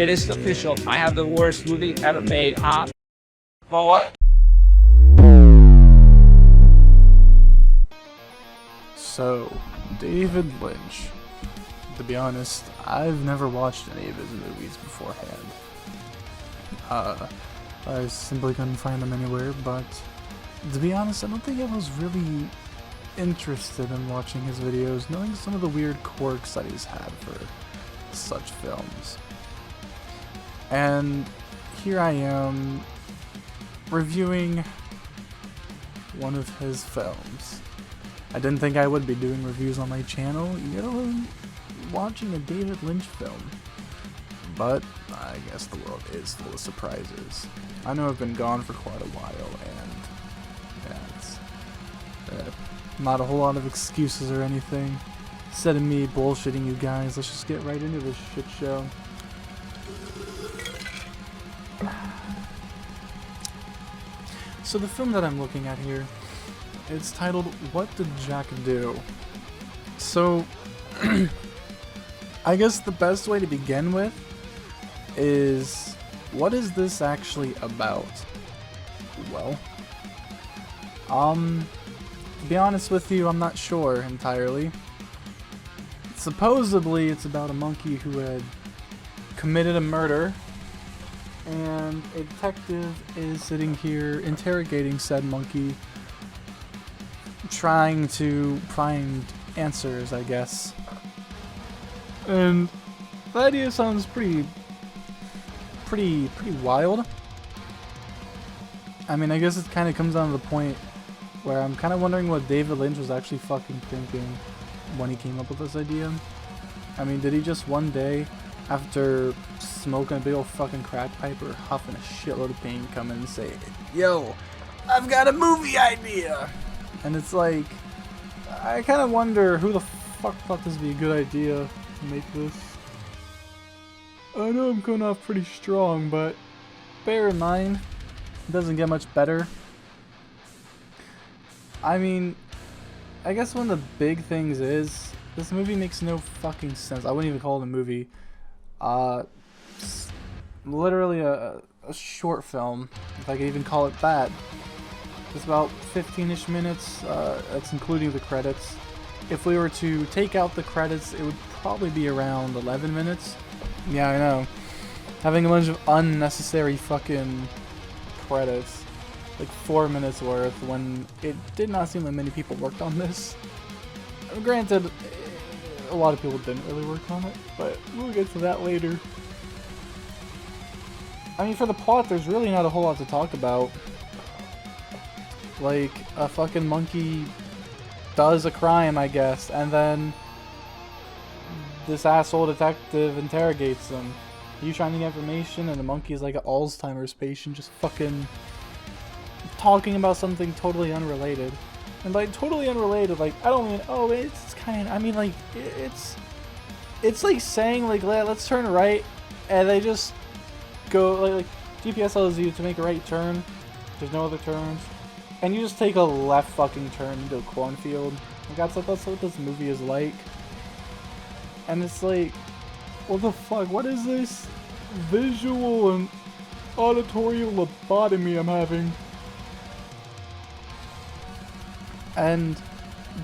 It is official. I have the worst movie ever made. For what? So, David Lynch. To be honest, I've never watched any of his movies beforehand. I simply couldn't find them anywhere, but to be honest, I don't think I was really interested in watching his videos, knowing some of the weird quirks that he's had for such films. And here I am, reviewing one of his films. I didn't think I would be doing reviews on my channel, yet alone watching a David Lynch film. But I guess the world is full of surprises. I know I've been gone for quite a while, and yeah, it's not a whole lot of excuses or anything. Instead of me bullshitting you guys, let's just get right into this shit show. So the film that I'm looking at here, it's titled What Did Jack Do? So, I guess the best way to begin with is, what is this actually about? Well, to be honest with you, I'm not sure entirely. Supposedly, it's about a monkey who had committed a murder, and a detective is sitting here interrogating said monkey, trying to find answers, I guess. And the idea sounds pretty wild. I mean, I guess it kind of comes down to the point where I'm kind of wondering what David Lynch was actually fucking thinking when he came up with this idea. I mean, did he just one day, after smoking a big old fucking crack pipe or huffing a shitload of pain, come in and say, "Yo, I've got a movie idea"? And it's like, I kind of wonder who the fuck thought this would be a good idea to make this. I know I'm coming off pretty strong, but bear in mind, it doesn't get much better. I mean, I guess one of the big things is, this movie makes no fucking sense. I wouldn't even call it a movie. It's literally a short film, if I could even call it that. It's about 15-ish minutes, that's including the credits. If we were to take out the credits, it would probably be around 11 minutes. Yeah, I know. Having a bunch of unnecessary fucking credits. Like 4 minutes worth, when it did not seem like many people worked on this. Granted, a lot of people didn't really work on it, but we'll get to that later. I mean, for the plot, there's really not a whole lot to talk about. Like, a fucking monkey does a crime, I guess, and then this asshole detective interrogates him. He's trying to get information, and the monkey's like an Alzheimer's patient, just fucking talking about something totally unrelated. And by totally unrelated, like, I don't mean, oh, it's kind of, I mean, like, it's like saying, like, let's turn right, and they just go, like GPS tells you to make a right turn, there's no other turns, and you just take a left fucking turn into a cornfield. Like, that's what this movie is like. And it's like, what the fuck, what is this visual and auditory lobotomy I'm having? And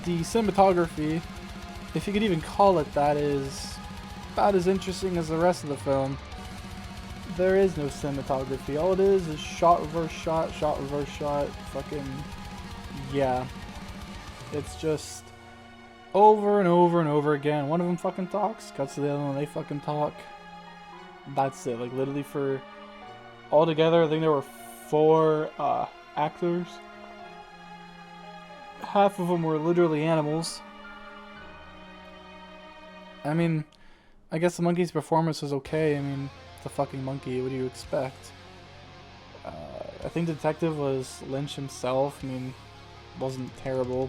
the cinematography, if you could even call it that, is about as interesting as the rest of the film. There is no cinematography. All it is shot, reverse shot, fucking, yeah. It's just over and over and over again. One of them fucking talks, cuts to the other one, they fucking talk. That's it. Like, literally, for altogether, I think there were 4 actors. Half of them were literally animals. I mean, I guess the monkey's performance was okay. I mean, it's a fucking monkey. What do you expect? I think the detective was Lynch himself. I mean, wasn't terrible.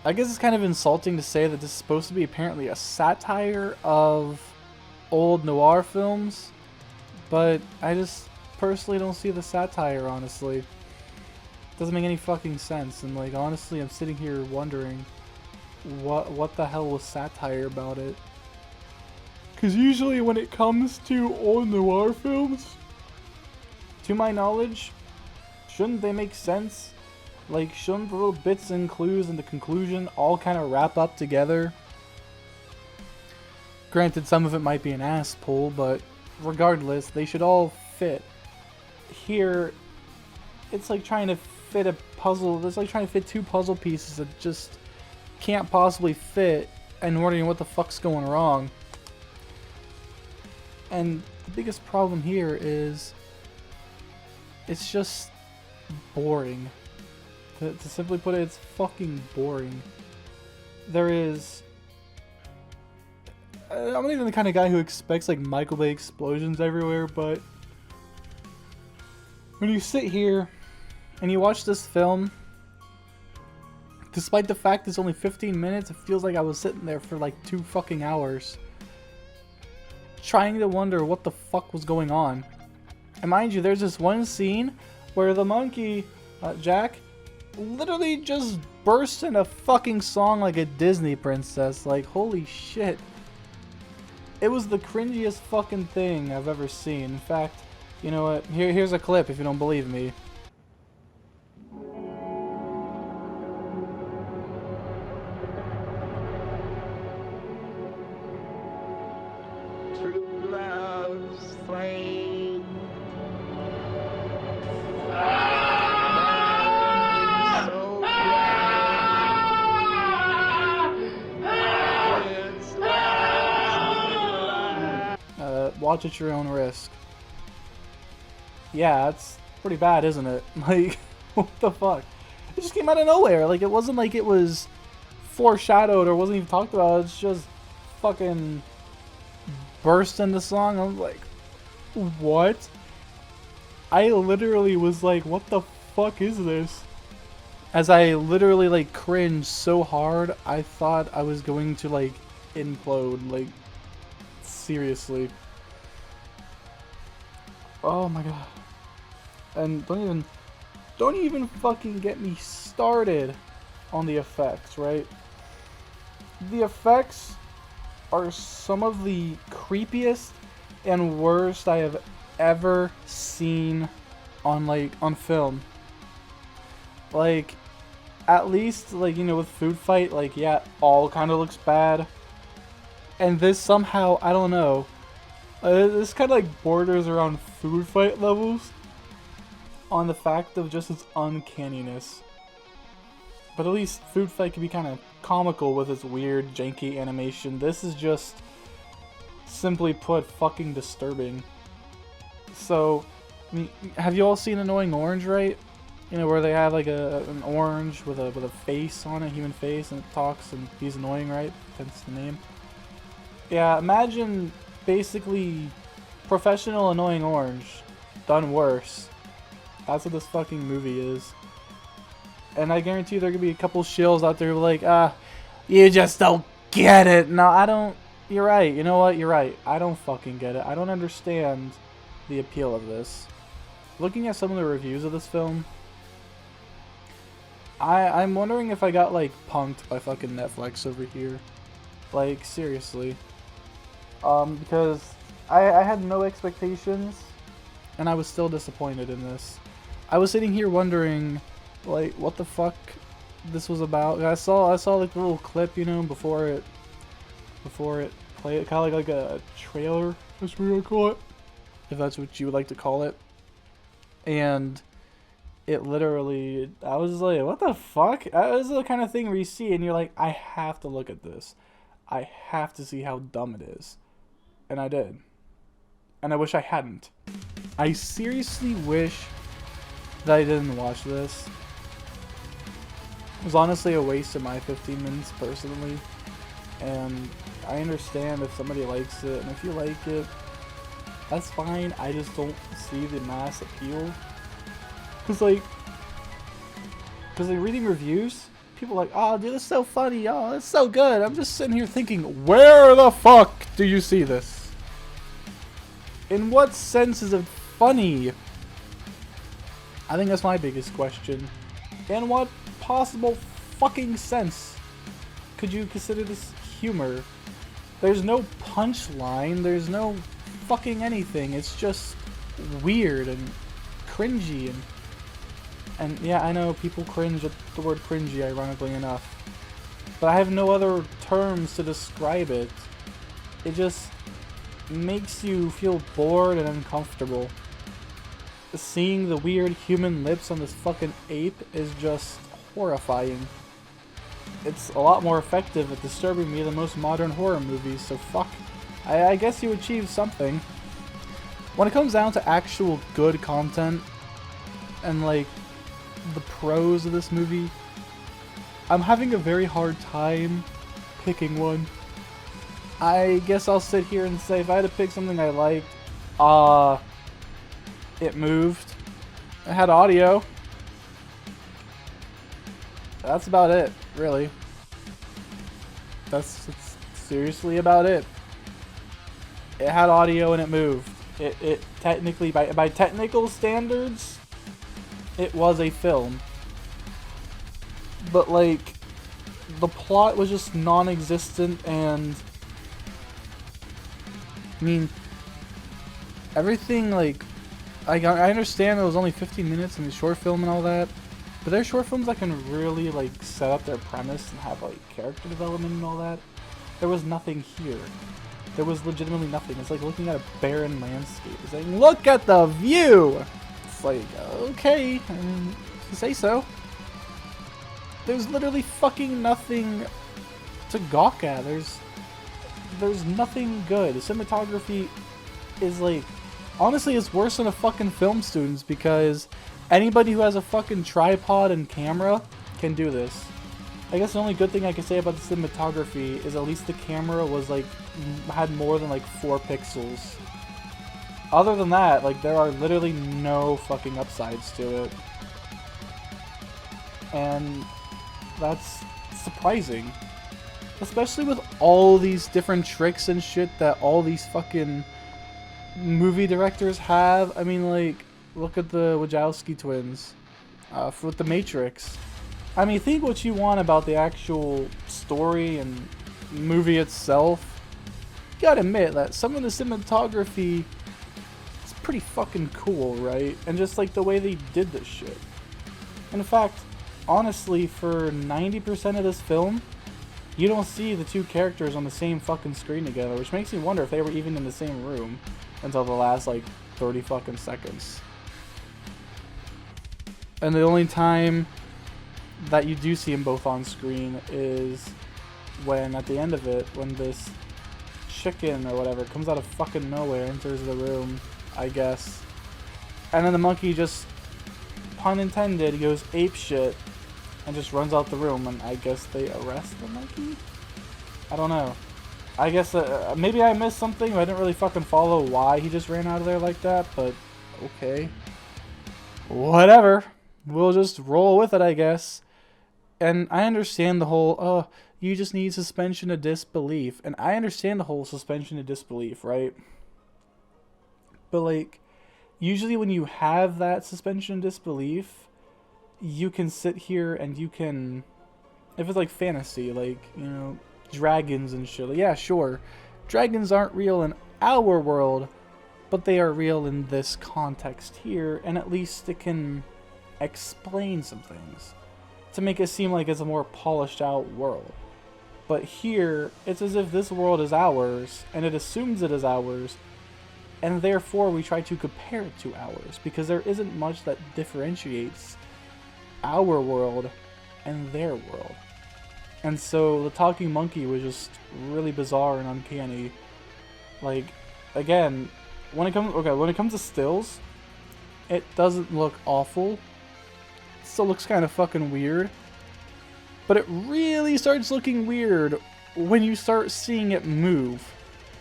I guess it's kind of insulting to say that this is supposed to be apparently a satire of old noir films, but I just personally don't see the satire, honestly. Doesn't make any fucking sense, and like, honestly, I'm sitting here wondering what the hell was satire about it. Because usually when it comes to old noir films, to my knowledge, shouldn't they make sense? Like, shouldn't the little bits and clues and the conclusion all kind of wrap up together? Granted, some of it might be an ass pull, but regardless, they should all fit. Here, it's like trying to fit a puzzle. It's like trying to fit two puzzle pieces that just can't possibly fit, and wondering what the fuck's going wrong. And the biggest problem here is it's just boring. To simply put it, it's fucking boring. There is... I'm not even the kind of guy who expects like Michael Bay explosions everywhere, but when you sit here and you watch this film, despite the fact it's only 15 minutes, it feels like I was sitting there for like 2 fucking hours trying to wonder what the fuck was going on. And mind you, there's this one scene where the monkey, Jack, literally just bursts in a fucking song like a Disney princess. Like, holy shit. It was the cringiest fucking thing I've ever seen. In fact, you know what? Here's a clip if you don't believe me. True love's flame. So watch at your own risk. Yeah, it's pretty bad, isn't it? Like, what the fuck? It just came out of nowhere. Like, it wasn't like it was foreshadowed or wasn't even talked about. It's just fucking burst into song. I was like, what? I literally was like, what the fuck is this? As I literally like cringed so hard, I thought I was going to like implode. Like, seriously. Oh my god. And don't even fucking get me started on the effects, right? The effects are some of the creepiest and worst I have ever seen on film. Like, at least, like, you know, with Food Fight, like, yeah, all kind of looks bad. And this somehow, I don't know, this kind of like borders around Food Fight levels on the fact of just its uncanniness. But at least Food Fight can be kind of comical with its weird, janky animation. This is just, simply put, fucking disturbing. So, I mean, have you all seen Annoying Orange, right? You know, where they have like an orange with a face on it, human face, and it talks, and he's annoying, right? Hence the name. Yeah, imagine basically professional Annoying Orange done worse. That's what this fucking movie is. And I guarantee you there could be a couple shills out there who are like, you just don't get it. No, I don't. You're right. You know what? You're right. I don't fucking get it. I don't understand the appeal of this. Looking at some of the reviews of this film, I'm wondering if I got like punked by fucking Netflix over here. Like, seriously. Because I had no expectations, and I was still disappointed in this. I was sitting here wondering, like, what the fuck this was about. I saw like the little clip, you know, before it played, kind of like a trailer, that's what we would call it, if that's what you would like to call it. And it literally, I was like, what the fuck? It was the kind of thing where you see and you're like, I have to look at this. I have to see how dumb it is. And I did. And I wish I hadn't. I seriously wish that I didn't watch this. It was honestly a waste of my 15 minutes personally. And I understand if somebody likes it, and if you like it, that's fine. I just don't see the mass appeal. Cause like reading reviews, people are like, oh dude, it's so funny, oh it's so good. I'm just sitting here thinking, where the fuck do you see this? In what sense is it funny? I think that's my biggest question. In what possible fucking sense could you consider this humor? There's no punchline, there's no fucking anything. It's just weird and cringy and yeah, I know people cringe at the word cringy, ironically enough. But I have no other terms to describe it. It just makes you feel bored and uncomfortable. Seeing the weird human lips on this fucking ape is just horrifying. It's a lot more effective at disturbing me than most modern horror movies, so fuck. I guess you achieved something. When it comes down to actual good content, and like, the pros of this movie, I'm having a very hard time picking one. I guess I'll sit here and say if I had to pick something I liked, it moved. It had audio. That's about it, really. That's seriously about it. It had audio and it moved. It technically, by technical standards, it was a film. But like, the plot was just non-existent, and I mean, everything, like, I understand it was only 15 minutes in the short film and all that, but there's short films that can really like set up their premise and have like character development and all that. There was nothing here. There was legitimately nothing. It's like looking at a barren landscape. It's like, look at the view! It's like, okay, if you say so. There's literally fucking nothing to gawk at. There's nothing good. The cinematography is like, honestly, it's worse than a fucking film student's, because anybody who has a fucking tripod and camera can do this. I guess the only good thing I can say about the cinematography is at least the camera was like, had more than like 4 pixels. Other than that, like, there are literally no fucking upsides to it. And that's surprising. Especially with all these different tricks and shit that all these fucking movie directors have. I mean, like, look at the Wachowski twins with The Matrix. I mean, think what you want about the actual story and movie itself. You gotta admit that some of the cinematography is pretty fucking cool, right? And just like the way they did this shit. In fact, honestly, for 90% of this film, you don't see the two characters on the same fucking screen together, which makes me wonder if they were even in the same room until the last like 30 fucking seconds. And the only time that you do see them both on screen is when, at the end of it, when this chicken or whatever comes out of fucking nowhere, enters the room, I guess. And then the monkey just, pun intended, goes apeshit and just runs out the room, and I guess they arrest the monkey? I don't know. I guess maybe I missed something, but I didn't really fucking follow why he just ran out of there like that, but okay. Whatever. We'll just roll with it, I guess. And I understand the whole, you just need suspension of disbelief. And I understand the whole suspension of disbelief, right? But like, usually when you have that suspension of disbelief, you can sit here and you can, if it's like fantasy, like, you know, dragons and shit. Like, yeah, sure. Dragons aren't real in our world, but they are real in this context here, and at least it can explain some things to make it seem like it's a more polished out world. But here, it's as if this world is ours, and it assumes it is ours, and therefore we try to compare it to ours, because there isn't much that differentiates our world and their world. And so the talking monkey was just really bizarre and uncanny. Like, again, when it comes to stills, it doesn't look awful. It still looks kind of fucking weird. But it really starts looking weird when you start seeing it move.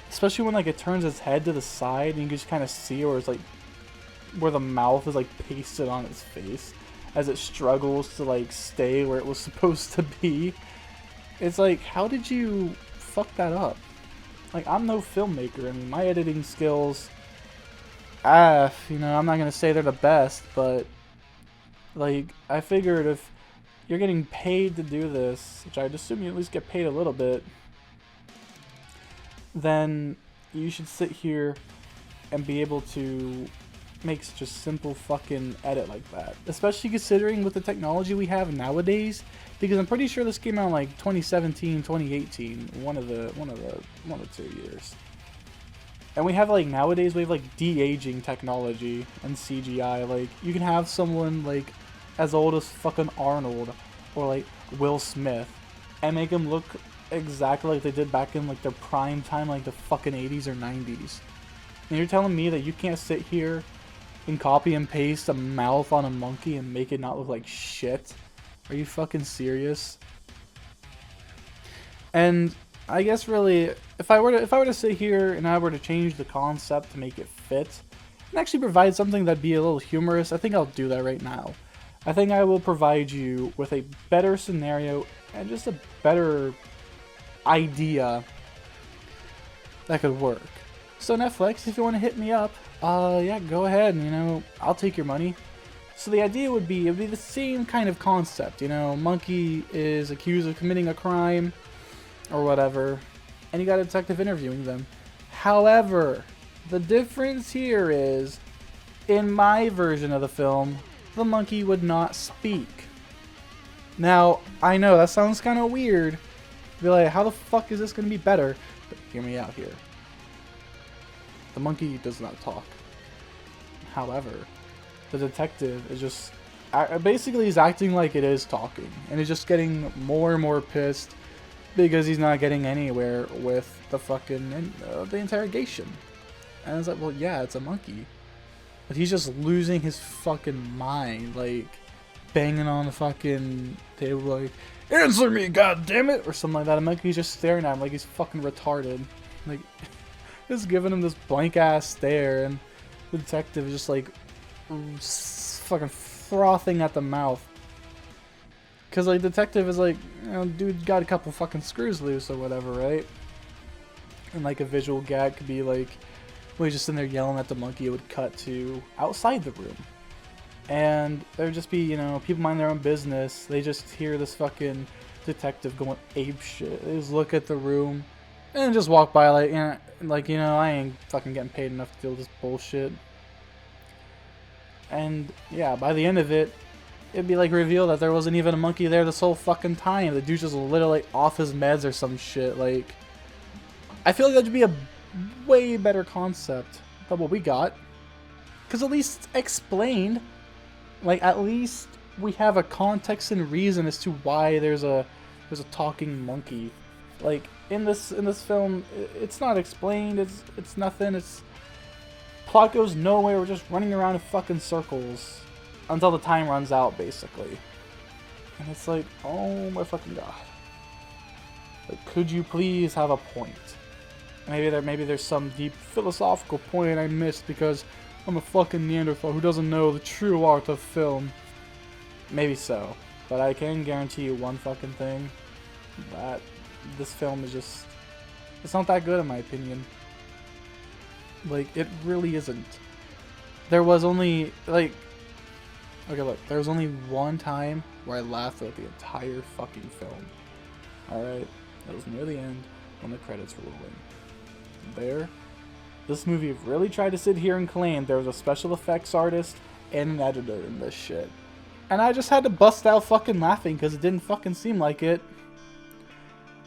Especially when like it turns its head to the side and you can just kind of see where it's like, where the mouth is like pasted on its face as it struggles to like stay where it was supposed to be. It's like, how did you fuck that up? Like, I'm no filmmaker, and my editing skills, you know, I'm not gonna say they're the best, but like, I figured if you're getting paid to do this, which I'd assume you at least get paid a little bit, then you should sit here and be able to make such a simple fucking edit like that. Especially considering with the technology we have nowadays, because I'm pretty sure this came out in like 2017, 2018, one of the 2 years. And we have like nowadays we have like de-aging technology and CGI. Like you can have someone like as old as fucking Arnold or like Will Smith and make them look exactly like they did back in like their prime time, like the fucking 80s or 90s. And you're telling me that you can't sit here and copy and paste a mouth on a monkey and make it not look like shit? Are you fucking serious? And I guess really, if I were to sit here and I were to change the concept to make it fit and actually provide something that'd be a little humorous, I think I'll do that right now. I think I will provide you with a better scenario and just a better idea that could work. So Netflix, if you want to hit me up, yeah, go ahead, and, you know, I'll take your money. So the idea would be, it'd be the same kind of concept, you know, monkey is accused of committing a crime, or whatever, and you got a detective interviewing them. However, the difference here is, in my version of the film, the monkey would not speak. Now, I know that sounds kind of weird. Be like, how the fuck is this going to be better? But hear me out here. The monkey does not talk. However, the detective is just basically he's acting like it is talking, and he's just getting more and more pissed because he's not getting anywhere with the fucking the interrogation. And it's like, well, yeah, it's a monkey, but he's just losing his fucking mind, like banging on the fucking table, like, answer me, goddammit, or something like that. A monkey's just staring at him like he's fucking retarded, like just giving him this blank ass stare, and the detective is just like fucking frothing at the mouth. Cause like detective is like, you know, dude got a couple fucking screws loose or whatever, right? And like a visual gag could be like, well, he's just sitting there yelling at the monkey. It would cut to outside the room, and there'd just be, you know, people mind their own business. They just hear this fucking detective going ape shit. They just look at the room and just walk by like, you know, I ain't fucking getting paid enough to deal with this bullshit. And yeah, by the end of it, it'd be like revealed that there wasn't even a monkey there this whole fucking time. The dude's just literally off his meds or some shit. Like, I feel like that'd be a way better concept than what we got. Cause at least it's explained. Like, at least we have a context and reason as to why there's a talking monkey. Like in this film, it's not explained. It's nothing. It's plot goes nowhere. We're just running around in fucking circles until the time runs out, basically. And it's like, oh my fucking god. Like, could you please have a point? Maybe there's some deep philosophical point I missed because I'm a fucking Neanderthal who doesn't know the true art of film. Maybe so. But I can guarantee you one fucking thing. That this film is just... it's not that good in my opinion. Like, it really isn't. There was only, like... okay, look. There was only one time where I laughed at the entire fucking film. Alright? That was near the end when the credits were rolling. There, this movie really tried to sit here and claim there was a special effects artist and an editor in this shit. And I just had to bust out fucking laughing because it didn't fucking seem like it.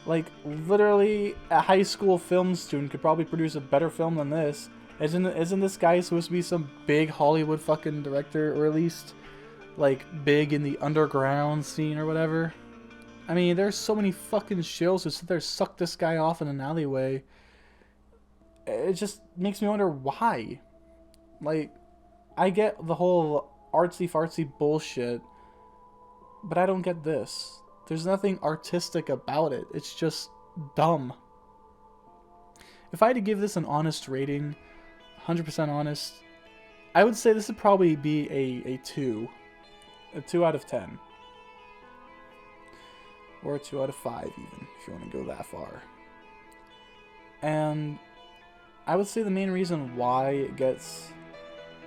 Like, literally, a high school film student could probably produce a better film than this. Isn't this guy supposed to be some big Hollywood fucking director, or at least, like, big in the underground scene or whatever? I mean, there's so many fucking shills who sit there and suck this guy off in an alleyway. It just makes me wonder why. Like, I get the whole artsy-fartsy bullshit, but I don't get this. There's nothing artistic about it. It's just dumb. If I had to give this an honest rating, 100% honest, I would say this would probably be a 2. A 2 out of 10. Or a 2 out of 5 even, if you want to go that far. And I would say the main reason why it gets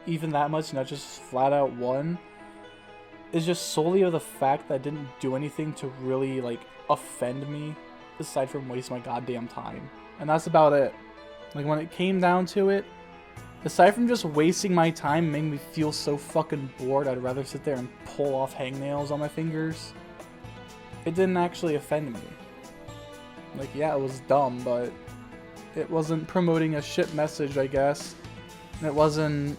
even that much, not just flat out 1, is just solely of the fact that I didn't do anything to really, like, offend me, aside from waste my goddamn time. and that's about it. Like, when it came down to it, aside from just wasting my time and making me feel so fucking bored, I'd rather sit there and pull off hangnails on my fingers. It didn't actually offend me. Like, yeah, it was dumb, but it wasn't promoting a shit message, I guess. And it wasn't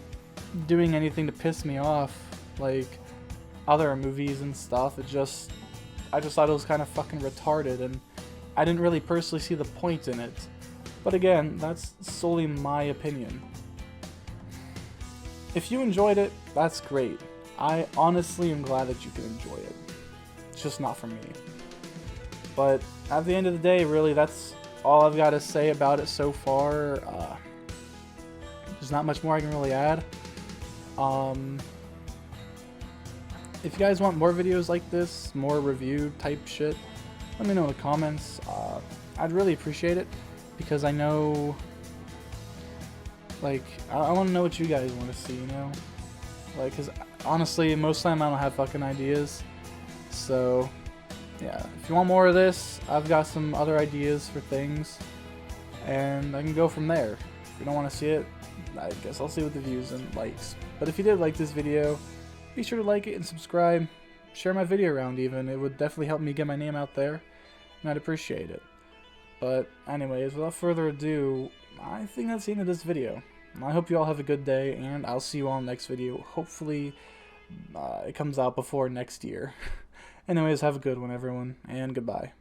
doing anything to piss me off, like other movies and stuff. I just thought it was kind of fucking retarded, and I didn't really personally see the point in it. But again, that's solely my opinion. If you enjoyed it, that's great. I honestly am glad that you can enjoy it. It's just not for me. But at the end of the day, really, that's all I've got to say about it so far. There's not much more I can really add. If you guys want more videos like this, more review type shit, let me know in the comments. I'd really appreciate it, because I know, like, I want to know what you guys want to see, you know? Like, because honestly, most of the time I don't have fucking ideas. So, yeah, if you want more of this, I've got some other ideas for things, and I can go from there. If you don't want to see it, I guess I'll see with the views and likes. But if you did like this video, be sure to like it and subscribe. Share my video around even. It would definitely help me get my name out there, and I'd appreciate it. But anyways, without further ado, I think that's the end of this video. I hope you all have a good day, and I'll see you all in the next video. Hopefully, it comes out before next year. Anyways, have a good one, everyone, and goodbye.